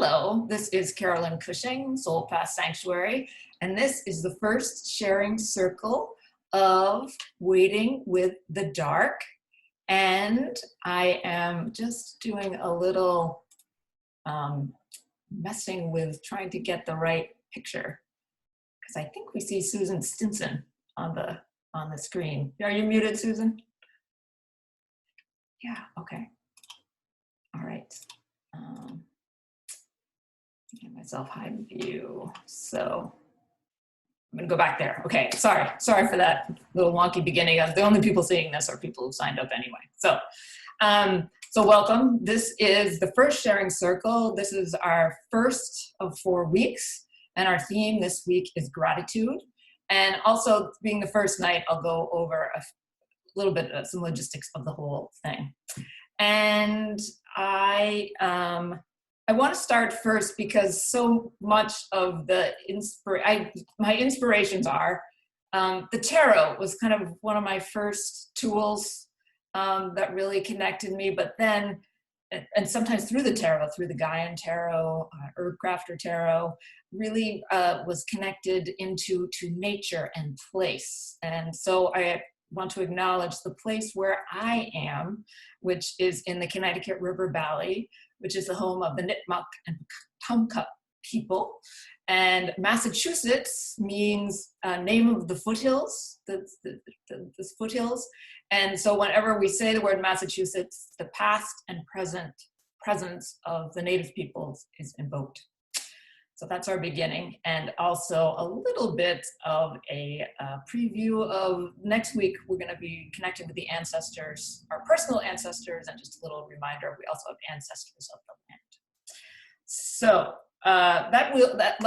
Hello, this is Carolyn Cushing, Soul Path Sanctuary, and this is the first sharing circle of Waiting with the Dark. And I am just doing a little messing with trying to get the right picture, because I think we see Susan Stinson on the screen. Are you muted, Susan? Yeah, okay. All right. Get myself hide view. So I'm gonna go back there. Okay, sorry for that little wonky beginning. The only people seeing this are people who signed up anyway. So, so welcome. This is the first sharing circle. This is our first of 4 weeks, and our theme this week is gratitude. And also, being the first night, I'll go over a little bit of some logistics of the whole thing. And I want to start first because so much of the my inspirations are, the tarot was kind of one of my first tools that really connected me, but then, and sometimes through the tarot, through the Gaian Tarot, Earthcrafter Tarot, really was connected into nature and place. And so I want to acknowledge the place where I am, which is in the Connecticut River Valley, which is the home of the Nipmuc and Tumka people. And Massachusetts means name of the foothills, the foothills. And so whenever we say the word Massachusetts, the past and present presence of the native peoples is invoked. So that's our beginning, and also a little bit of a preview of next week. We're going to be connecting with the ancestors, our personal ancestors, and just a little reminder, we also have ancestors of the land. So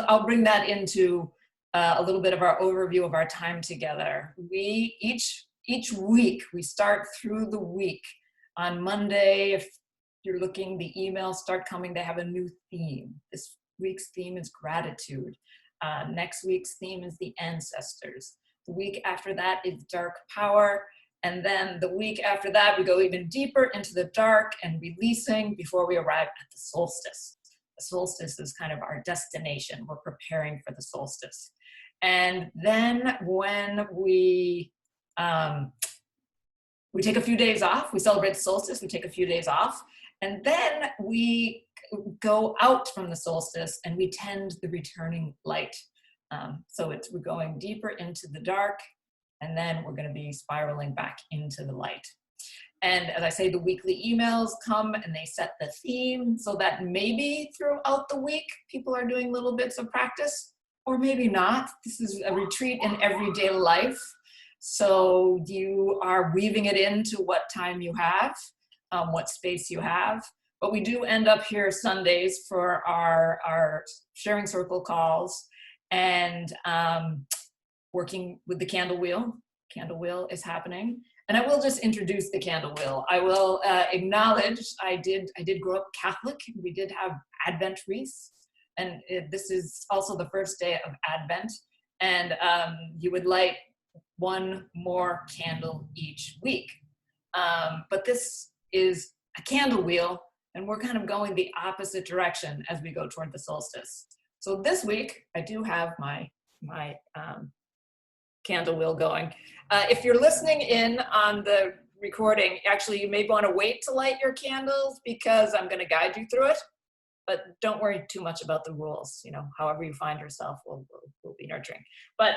I'll bring that into a little bit of our overview of our time together. We each week, we start through the week. On Monday, if you're looking, the emails start coming, they have a new theme. This week's theme is gratitude. Next week's theme is the ancestors. The week after that is dark power. And then the week after that, we go even deeper into the dark and releasing before we arrive at the solstice. The solstice is kind of our destination. We're preparing for the solstice. And then when we take a few days off, we celebrate the solstice, we take a few days off, and then we go out from the solstice and we tend the returning light. So we're going deeper into the dark, and then we're going to be spiraling back into the light. And as I say, the weekly emails come and they set the theme, so that maybe throughout the week people are doing little bits of practice, or maybe not. This is a retreat in everyday life, so you are weaving it into what time you have, what space you have. But we do end up here Sundays for our sharing circle calls, and working with the candle wheel. Candle wheel is happening. And I will just introduce the candle wheel. I will acknowledge I did grow up Catholic. We did have Advent wreaths. And this is also the first day of Advent. And you would light one more candle each week. But this is a candle wheel, and we're kind of going the opposite direction as we go toward the solstice. So this week, I do have my candle wheel going. If you're listening in on the recording, actually, you may want to wait to light your candles because I'm going to guide you through it. But don't worry too much about the rules. You know, however you find yourself, we'll be nurturing. But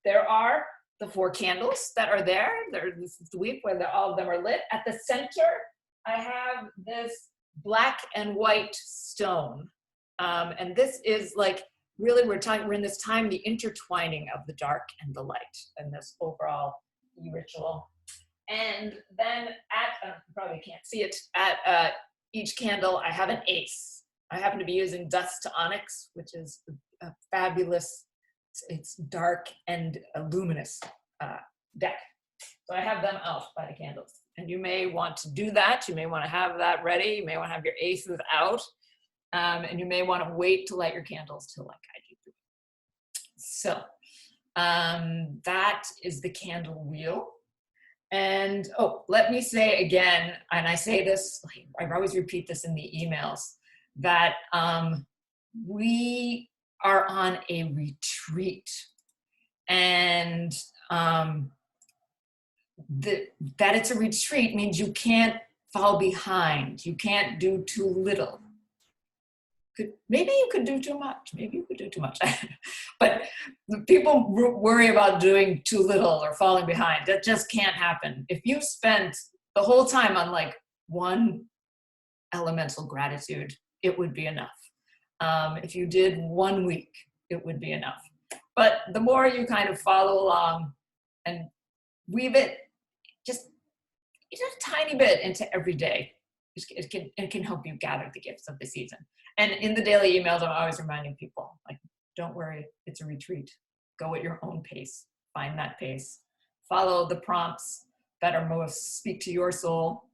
there are the 4 candles that are there. This is the week where all of them are lit. At the center, I have this black and white stone. And this is like, really, we're in this time, the intertwining of the dark and the light and this overall ritual. And then you probably can't see it, at each candle, I have an ace. I happen to be using Dust to Onyx, which is a fabulous, it's dark and luminous deck. So I have them out by the candles. And you may want to do that. You may want to have that ready. You may want to have your aces out. And you may want to wait to light your candles till I guide you through it. So that is the candle wheel. And let me say again, and I say this, I always repeat this in the emails, that we are on a retreat, and that it's a retreat means you can't fall behind. You can't do too little. Maybe you could do too much. Maybe you could do too much. But people worry about doing too little or falling behind. That just can't happen. If you spent the whole time on like one elemental gratitude, it would be enough. If you did 1 week, it would be enough. But the more you kind of follow along and weave it just a tiny bit into every day, it can help you gather the gifts of the season. And in the daily emails, I'm always reminding people, like, don't worry, it's a retreat. Go at your own pace. Find that pace. Follow the prompts that are most speak to your soul.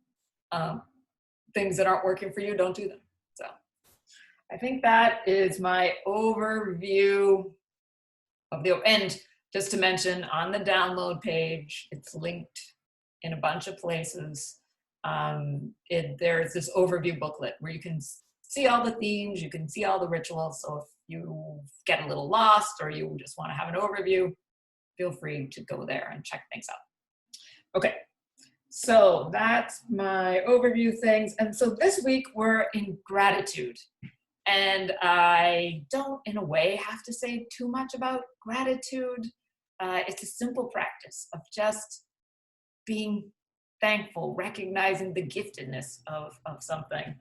Things that aren't working for you, don't do them. So I think that is my overview of and just to mention, on the download page, it's linked in a bunch of places. There's this overview booklet where you can see all the themes, you can see all the rituals. So if you get a little lost or you just want to have an overview, feel free to go there and check things out. Okay, so that's my overview things. And so this week we're in gratitude. And I don't, in a way, have to say too much about gratitude. It's a simple practice of just being thankful, recognizing the giftedness of something.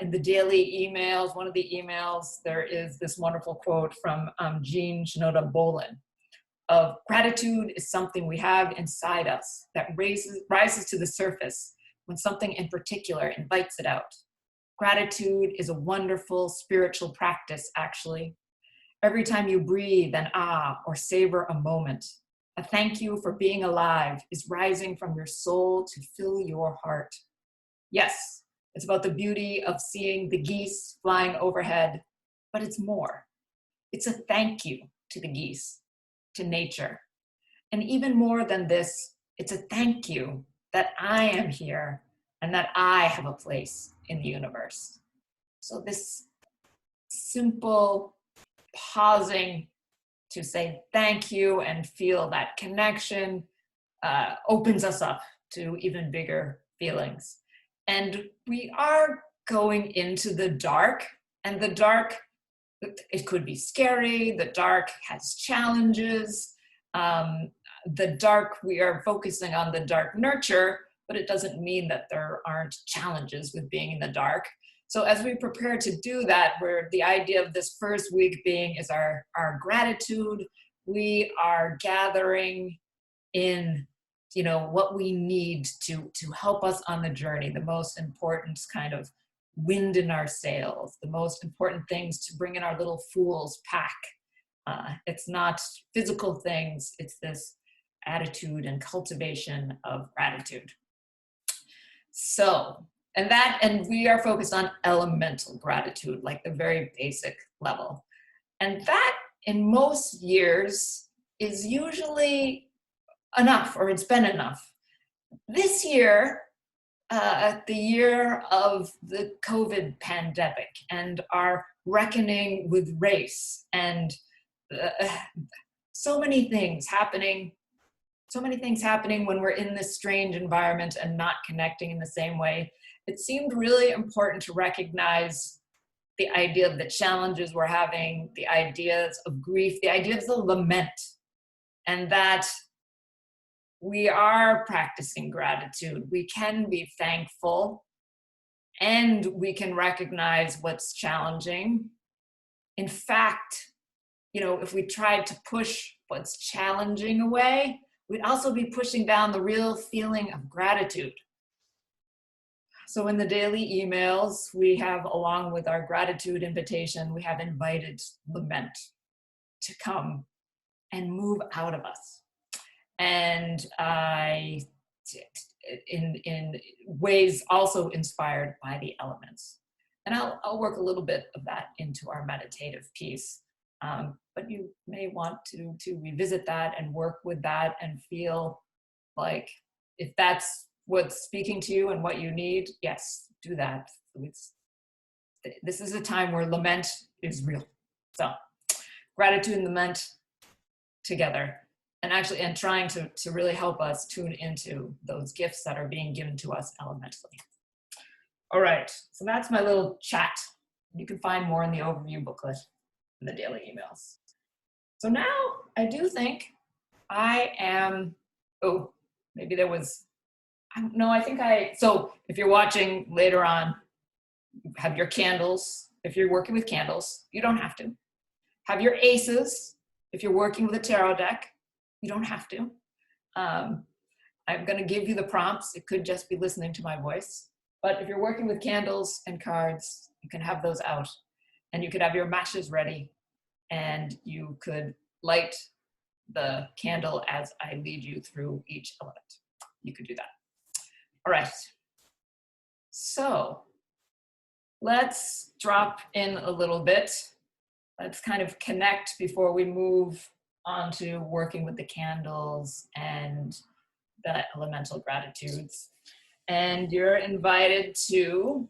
In the daily emails, one of the emails, there is this wonderful quote from Jean Shinoda Bolen of gratitude is something we have inside us that rises to the surface when something in particular invites it out. Gratitude is a wonderful spiritual practice, actually. Every time you breathe and or savor a moment, a thank you for being alive is rising from your soul to fill your heart. Yes, it's about the beauty of seeing the geese flying overhead, but it's more. It's a thank you to the geese, to nature. And even more than this, it's a thank you that I am here and that I have a place in the universe. So this simple pausing to say thank you and feel that connection opens us up to even bigger feelings. And we are going into the dark, and the dark, it could be scary, the dark has challenges, the dark, we are focusing on the dark nurture, but it doesn't mean that there aren't challenges with being in the dark. So as we prepare to do that, where the idea of this first week being is our gratitude, we are gathering in, what we need to help us on the journey, the most important kind of wind in our sails, the most important things to bring in our little fool's pack. It's not physical things, it's this attitude and cultivation of gratitude. So, and we are focused on elemental gratitude, like the very basic level. And that in most years is usually enough, or it's been enough. This year, the year of the COVID pandemic and our reckoning with race and so many things happening when we're in this strange environment and not connecting in the same way, it seemed really important to recognize the idea of the challenges we're having, the ideas of grief, the ideas of lament, and that we are practicing gratitude. We can be thankful, and we can recognize what's challenging. In fact, if we tried to push what's challenging away, we'd also be pushing down the real feeling of gratitude. So in the daily emails, we have, along with our gratitude invitation, we have invited lament to come and move out of us. And in ways also inspired by the elements. And I'll work a little bit of that into our meditative piece. But you may want to revisit that and work with that and feel like if that's what's speaking to you and what you need, yes, do that. this is a time where lament is real. So gratitude and lament together, and actually, and trying to really help us tune into those gifts that are being given to us elementally. All right, so that's my little chat. You can find more in the overview booklet in the daily emails. So now I do think I am, oh, maybe there was, I don't know, I think so if you're watching later on, have your candles. If you're working with candles, you don't have to. Have your aces. If you're working with a tarot deck, you don't have to. I'm gonna give you the prompts. It could just be listening to my voice. But if you're working with candles and cards, you can have those out. And you could have your matches ready, and you could light the candle as I lead you through each element. You could do that. All right. So let's drop in a little bit. Let's kind of connect before we move on to working with the candles and the elemental gratitudes. And you're invited to,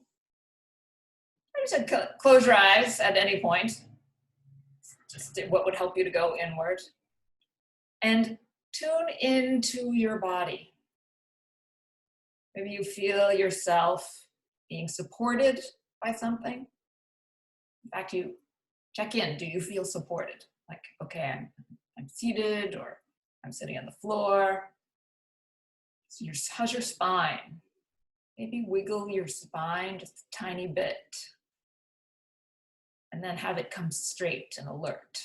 I said, close your eyes at any point. Just what would help you to go inward. And tune into your body. Maybe you feel yourself being supported by something. In fact, you check in. Do you feel supported? Like, okay, I'm seated, or I'm sitting on the floor. So how's your spine? Maybe wiggle your spine just a tiny bit. And then have it come straight and alert.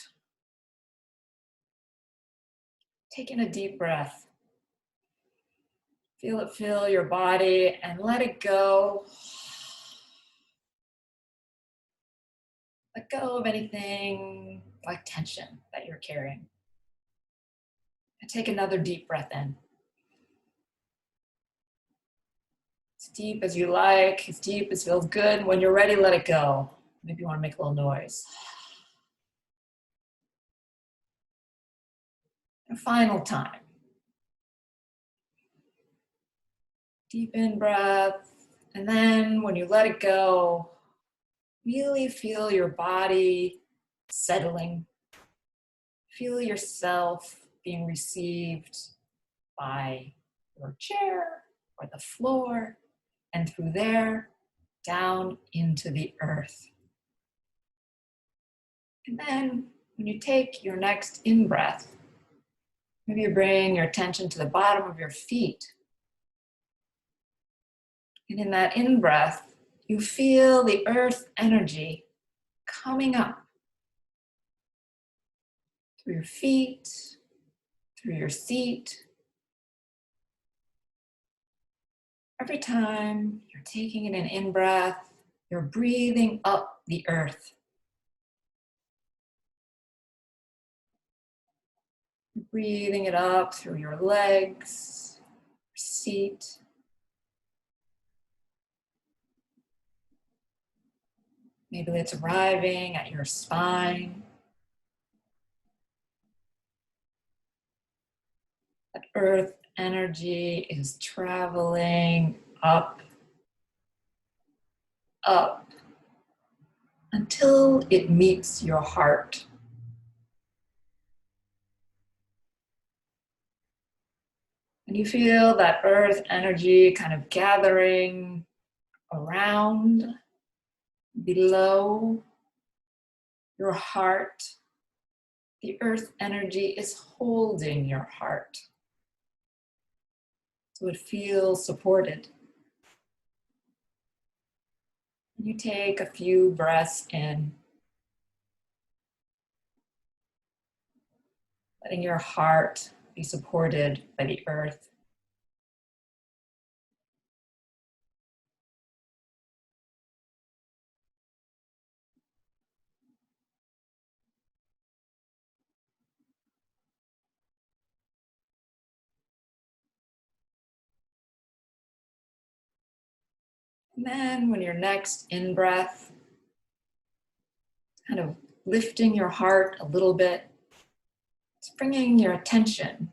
Take in a deep breath. Feel it fill your body and let it go. Let go of anything like tension that you're carrying. And take another deep breath in. As deep as you like, as deep as feels good. When you're ready, let it go. Maybe you want to make a little noise. And final time. Deep in breath. And then when you let it go, really feel your body settling. Feel yourself being received by your chair or the floor, and through there, down into the earth. And then when you take your next in-breath, maybe you bring your attention to the bottom of your feet. And in that in-breath, you feel the earth energy coming up through your feet, through your seat. Every time you're taking in an in-breath, you're breathing up the earth. Breathing it up through your legs, your seat. Maybe it's arriving at your spine. That earth energy is traveling up, up, until it meets your heart. And you feel that earth energy kind of gathering around, below your heart. The earth energy is holding your heart. So it feels supported. You take a few breaths in, letting your heart be supported by the earth. And then when your next in-breath, kind of lifting your heart a little bit, it's bringing your attention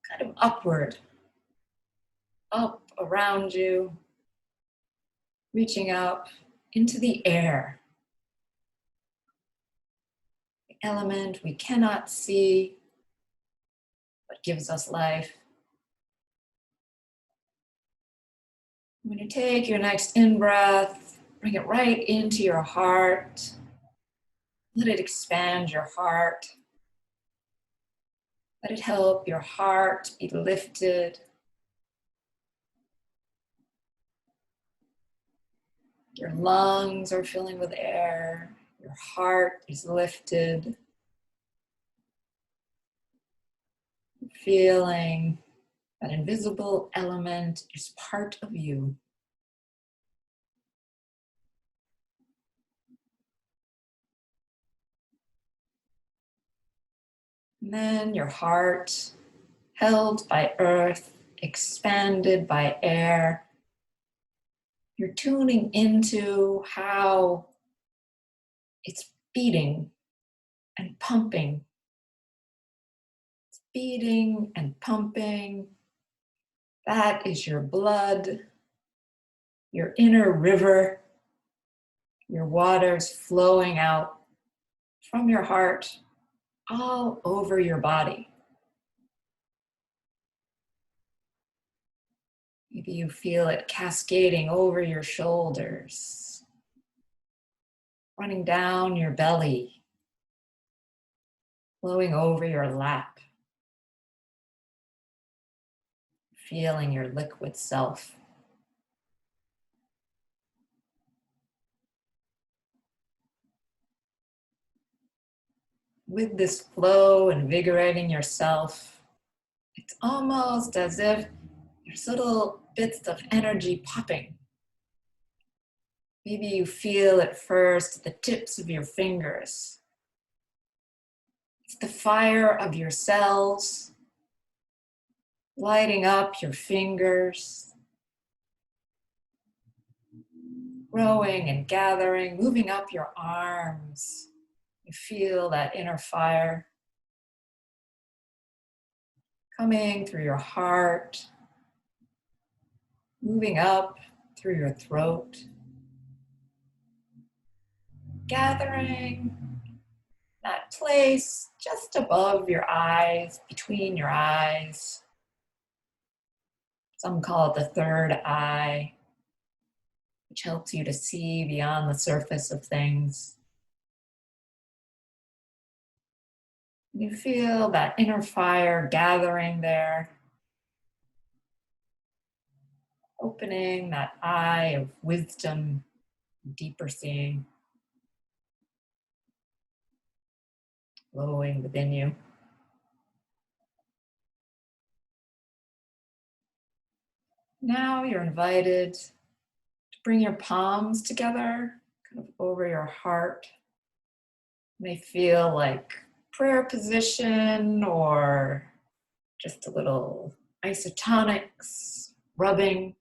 kind of upward, up around you, reaching up into the air, the element we cannot see, but gives us life. When you take your next in-breath, bring it right into your heart. Let it expand your heart. Let it help your heart be lifted. Your lungs are filling with air. Your heart is lifted. Feeling that invisible element is part of you. And then your heart, held by earth, expanded by air. You're tuning into how it's beating and pumping. It's beating and pumping. That is your blood, your inner river, your waters flowing out from your heart all over your body. Maybe you feel it cascading over your shoulders, running down your belly, flowing over your lap, feeling your liquid self. With this flow, invigorating yourself, it's almost as if there's little bits of energy popping. Maybe you feel at first the tips of your fingers. It's the fire of your cells lighting up your fingers, growing and gathering, moving up your arms. You feel that inner fire coming through your heart, moving up through your throat, gathering that place just above your eyes, between your eyes. Some call it the third eye, which helps you to see beyond the surface of things. You feel that inner fire gathering there, opening that eye of wisdom, deeper seeing, glowing within you. Now you're invited to bring your palms together, kind of over your heart. It may feel like prayer position or just a little isotonics, rubbing.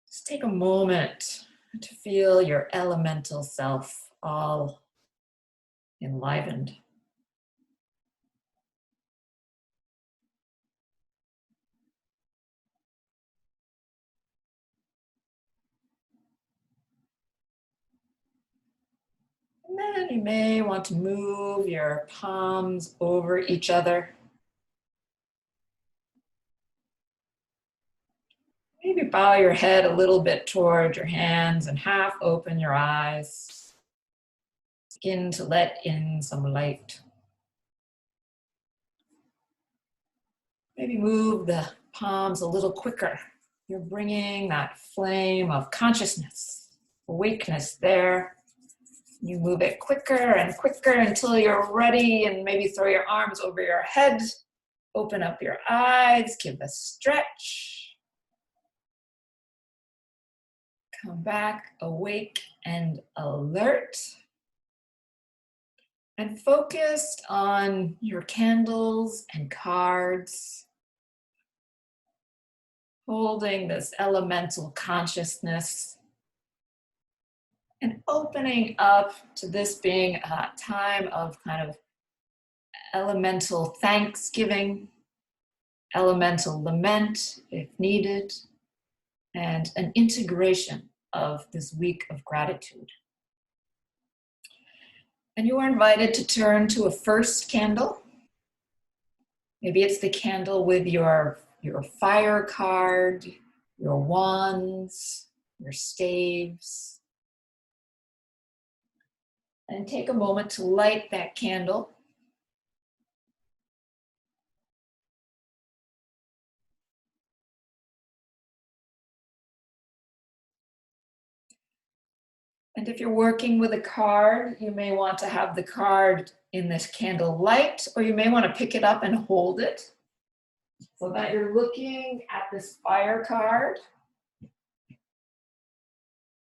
Just take a moment to feel your elemental self all enlivened. And then you may want to move your palms over each other. Maybe bow your head a little bit toward your hands and half open your eyes. Begin to let in some light. Maybe move the palms a little quicker. You're bringing that flame of consciousness, awakeness there. You move it quicker and quicker until you're ready, and maybe throw your arms over your head. Open up your eyes, give a stretch. Come back awake and alert. And focused on your candles and cards. Holding this elemental consciousness and opening up to this being a time of kind of elemental thanksgiving, elemental lament if needed, and an integration of this week of gratitude. And you are invited to turn to a first candle. Maybe it's the candle with your fire card, your wands, your staves. And take a moment to light that candle. And if you're working with a card, you may want to have the card in this candle light, or you may want to pick it up and hold it so that you're looking at this fire card.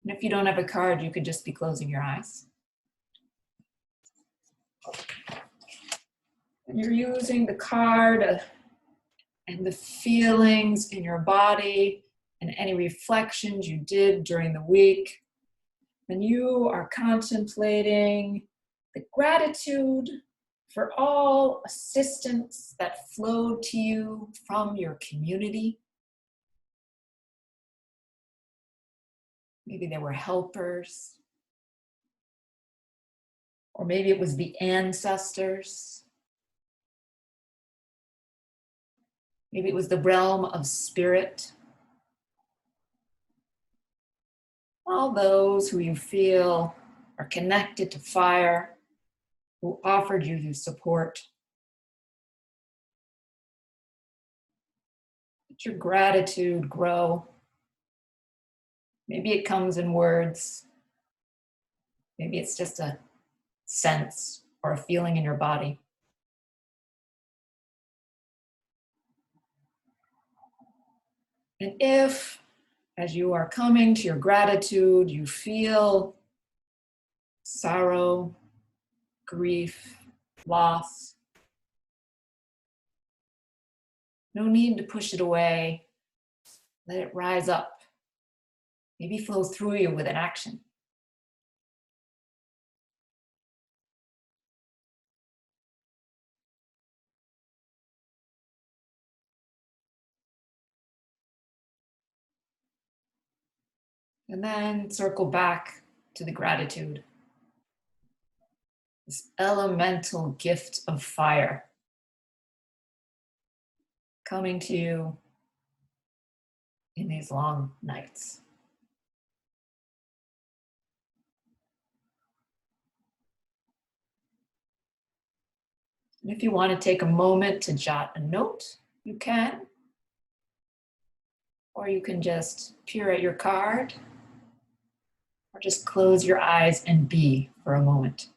And if you don't have a card, you could just be closing your eyes. And you're using the card and the feelings in your body and any reflections you did during the week. And you are contemplating the gratitude for all assistance that flowed to you from your community. Maybe there were helpers, or maybe it was the ancestors. Maybe it was the realm of spirit. All those who you feel are connected to fire, who offered you support. Let your gratitude grow. Maybe it comes in words. Maybe it's just a sense or a feeling in your body. And if, as you are coming to your gratitude, you feel sorrow, grief, loss, no need to push it away. Let it rise up. Maybe flow through you with an action. And then circle back to the gratitude. This elemental gift of fire coming to you in these long nights. And if you want to take a moment to jot a note, you can. Or you can just peer at your card, or just close your eyes and be for a moment.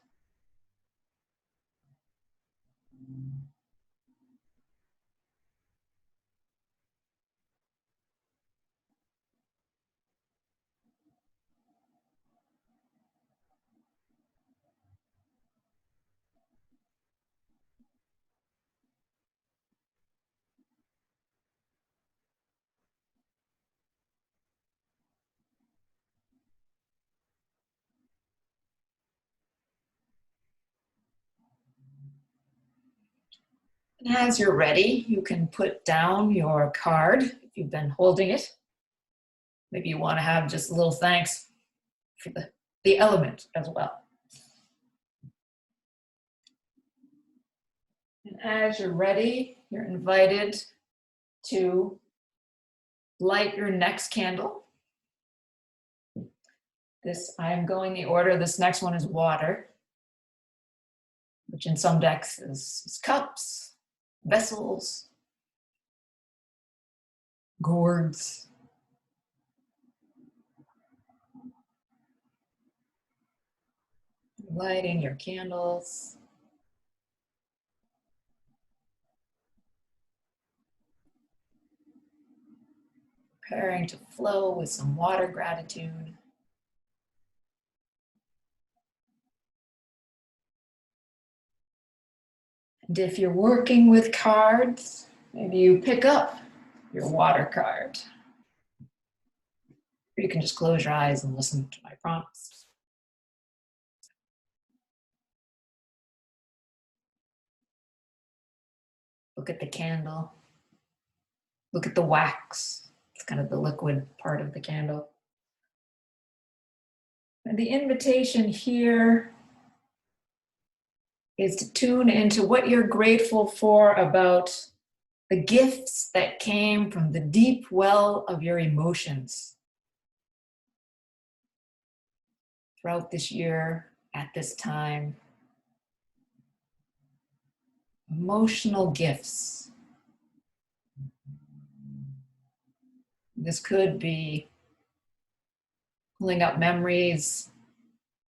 And as you're ready, you can put down your card if you've been holding it. Maybe you want to have just a little thanks for the element as well. And as you're ready, you're invited to light your next candle. I'm going the order. This next one is water, which in some decks is cups, vessels, gourds. Lighting your candles. Preparing to flow with some water gratitude. And if you're working with cards, maybe you pick up your water card. Or you can just close your eyes and listen to my prompts. Look at the candle. Look at the wax. kind of the liquid part of the candle. And the invitation here is to tune into what you're grateful for about the gifts that came from the deep well of your emotions throughout this year at this time. Emotional gifts. This could be pulling up memories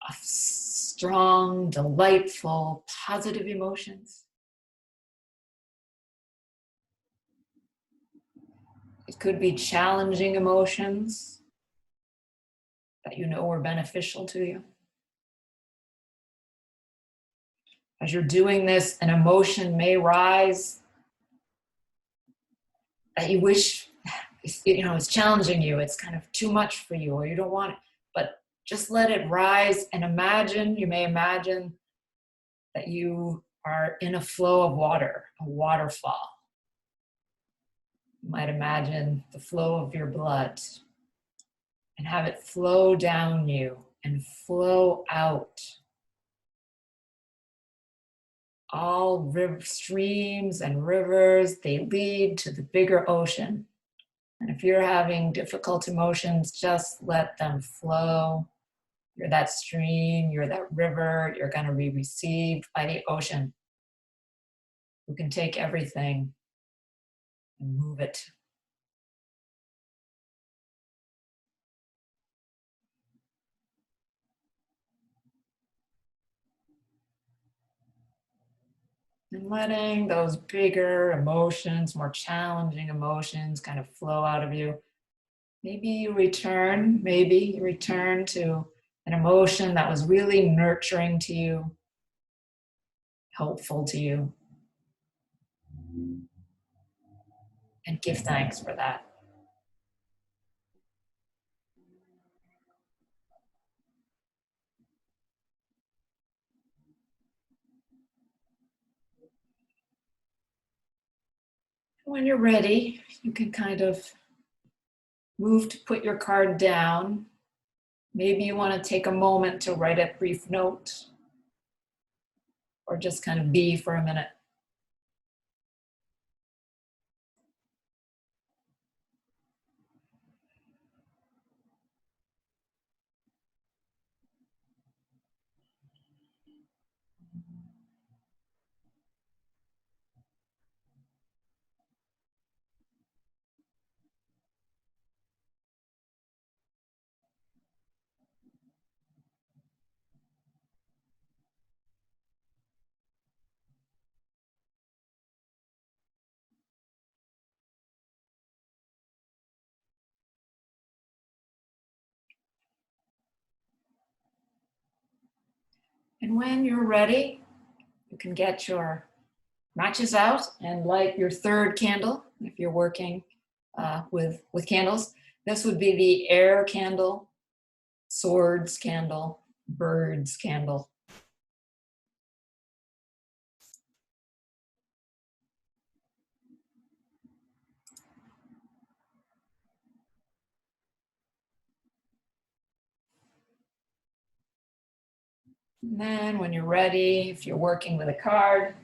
of strong, delightful, positive emotions. It could be challenging emotions that you know were beneficial to you. As you're doing this, an emotion may rise that you wish, it's challenging you, it's kind of too much for you, or you don't want it, but just let it rise and you may imagine that you are in a flow of water, a waterfall. You might imagine the flow of your blood and have it flow down you and flow out. All streams and rivers, they lead to the bigger ocean. And if you're having difficult emotions, just let them flow. You're that stream, you're that river, you're going to be received by the ocean, who can take everything and move it. And letting those bigger emotions, more challenging emotions kind of flow out of you. Maybe you return to an emotion that was really nurturing to you, helpful to you. And give thanks for that. When you're ready, you can kind of move to put your card down. Maybe you want to take a moment to write a brief note, or just kind of be for a minute. And when you're ready, you can get your matches out and light your third candle if you're working with candles. This would be the air candle, swords candle, birds candle. And then when you're ready, if you're working with a card,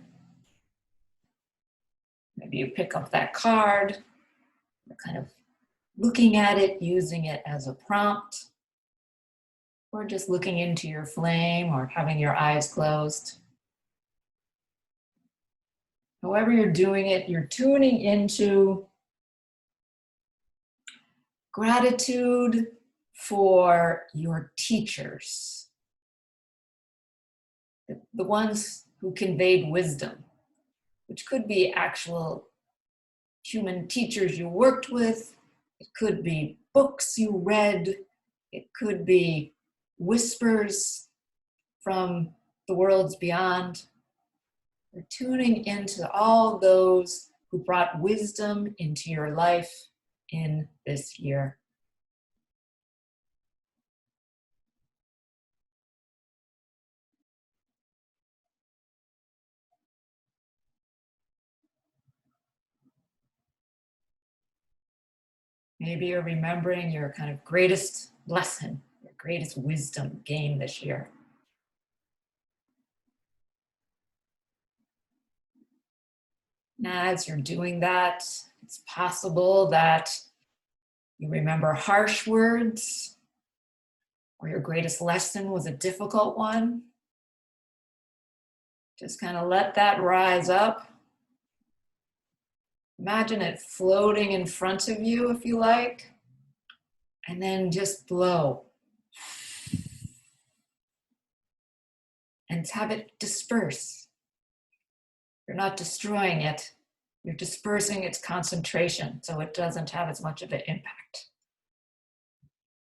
maybe you pick up that card, you're kind of looking at it, using it as a prompt, or just looking into your flame or having your eyes closed. However you're doing it, you're tuning into gratitude for your teachers, the ones who conveyed wisdom, which could be actual human teachers you worked with, it could be books you read, it could be whispers from the worlds beyond. You're tuning into all those who brought wisdom into your life in this year. Maybe you're remembering your kind of greatest lesson, your greatest wisdom gained this year. And as you're doing that, it's possible that you remember harsh words, or your greatest lesson was a difficult one. Just kind of let that rise up. Imagine it floating in front of you if you like, and then just blow. And have it disperse. You're not destroying it, you're dispersing its concentration so it doesn't have as much of an impact.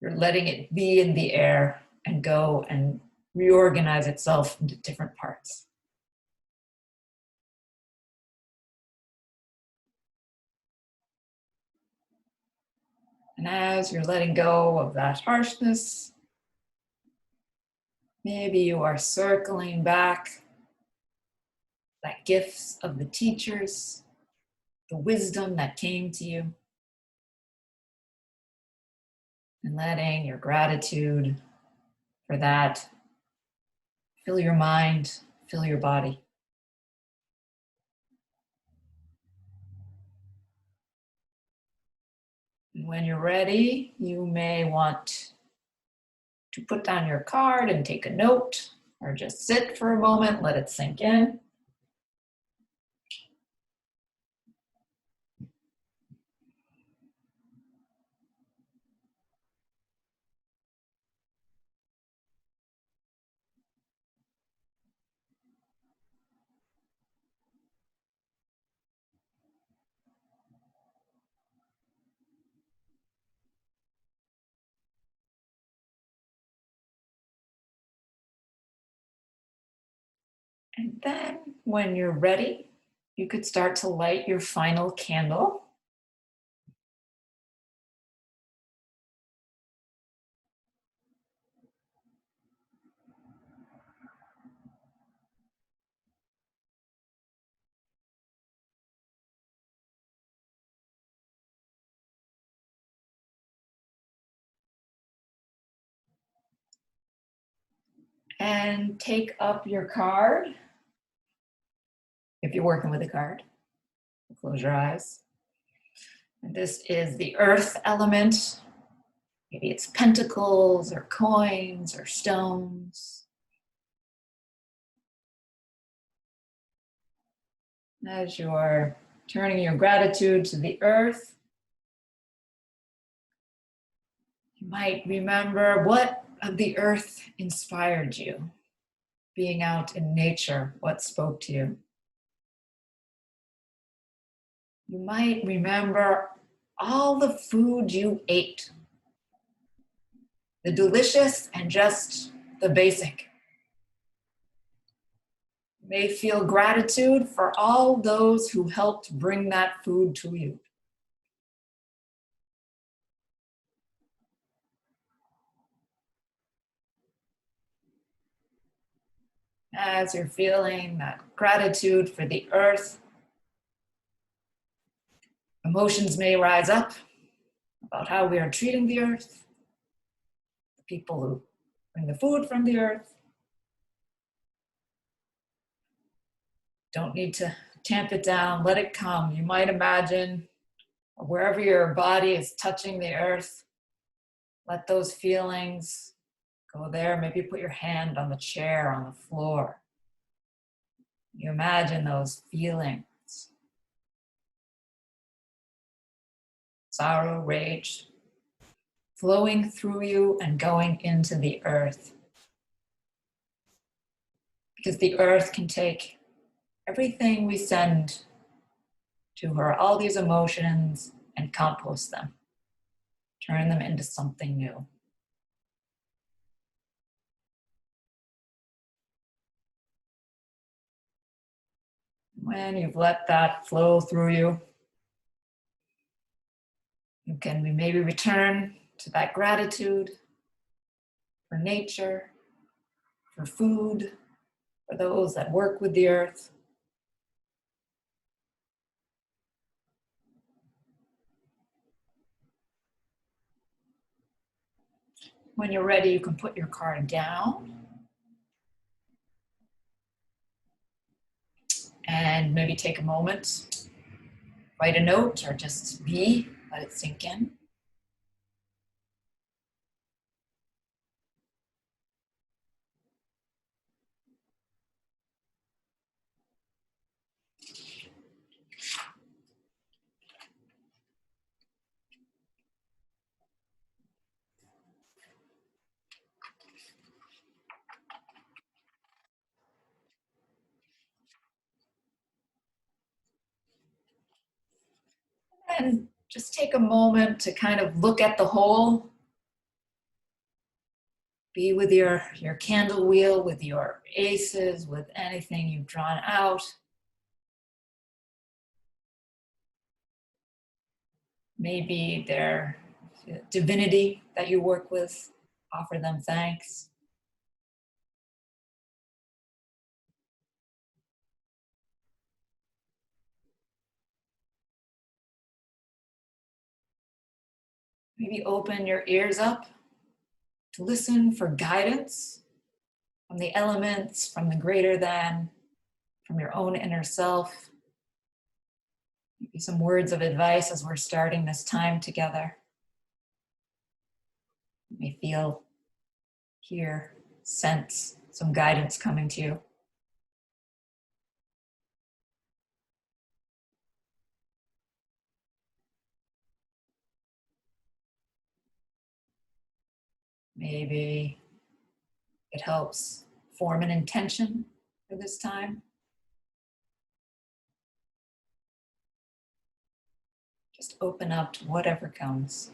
You're letting it be in the air and go and reorganize itself into different parts. And as you're letting go of that harshness, maybe you are circling back that gifts of the teachers, the wisdom that came to you, and letting your gratitude for that fill your mind, fill your body. And when you're ready, you may want to put down your card and take a note, or just sit for a moment, let it sink in. And then when you're ready, you could start to light your final candle. And take up your card. If you're working with a card, close your eyes. And this is the earth element. Maybe it's pentacles or coins or stones. As you're turning your gratitude to the earth, you might remember what of the earth inspired you. Being out in nature, what spoke to you. You might remember all the food you ate. The delicious and just the basic. You may feel gratitude for all those who helped bring that food to you. As you're feeling that gratitude for the earth, emotions may rise up about how we are treating the earth, the people who bring the food from the earth. Don't need to tamp it down, let it come. You might imagine wherever your body is touching the earth, let those feelings go there. Maybe put your hand on the chair, on the floor. You imagine those feelings. Sorrow, rage, flowing through you and going into the earth. Because the earth can take everything we send to her, all these emotions, and compost them. Turn them into something new. When you've let that flow through you, you can maybe return to that gratitude for nature, for food, for those that work with the earth. When you're ready, you can put your card down. And maybe take a moment, write a note, or just be, let it sink in. And just take a moment to kind of look at the whole. Be with your candle wheel, with your aces, with anything you've drawn out. Maybe their divinity that you work with, offer them thanks. Maybe open your ears up to listen for guidance from the elements, from the greater than, from your own inner self. Maybe some words of advice as we're starting this time together. You may feel, hear, sense some guidance coming to you. Maybe it helps form an intention for this time. Just open up to whatever comes.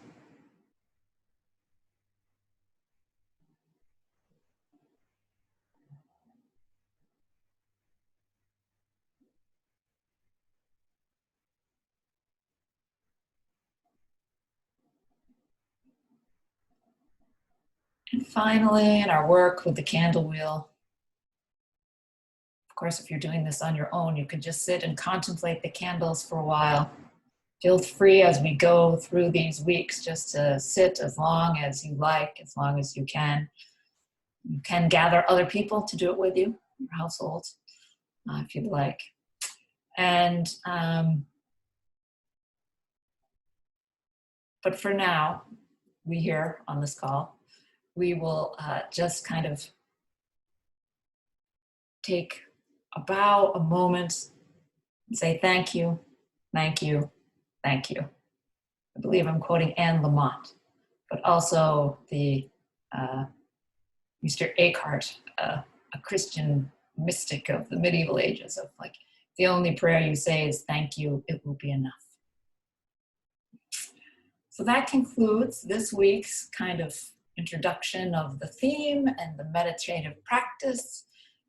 And finally, in our work with the candle wheel, of course, if you're doing this on your own, you can just sit and contemplate the candles for a while. Feel free as we go through these weeks just to sit as long as you like, as long as you can. You can gather other people to do it with you, your household, if you'd like. And, but for now, we here on this call, we will just kind of take about a moment and say thank you, thank you, thank you. I believe I'm quoting Anne Lamott, but also the Mr. Eckhart, a Christian mystic of the medieval ages, of like, the only prayer you say is thank you, it will be enough. So that concludes this week's kind of introduction of the theme and the meditative practice,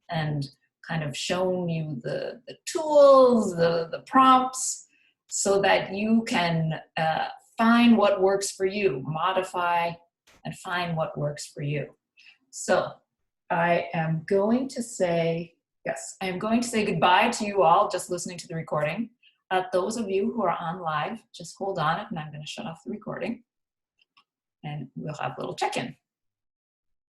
and kind of shown you the tools, the prompts, so that you can find what works for you, modify and find what works for you. So I am going to say, yes, I am going to say goodbye to you all just listening to the recording. Those of you who are on live, just hold on and I'm going to shut off the recording and we'll have a little check-in.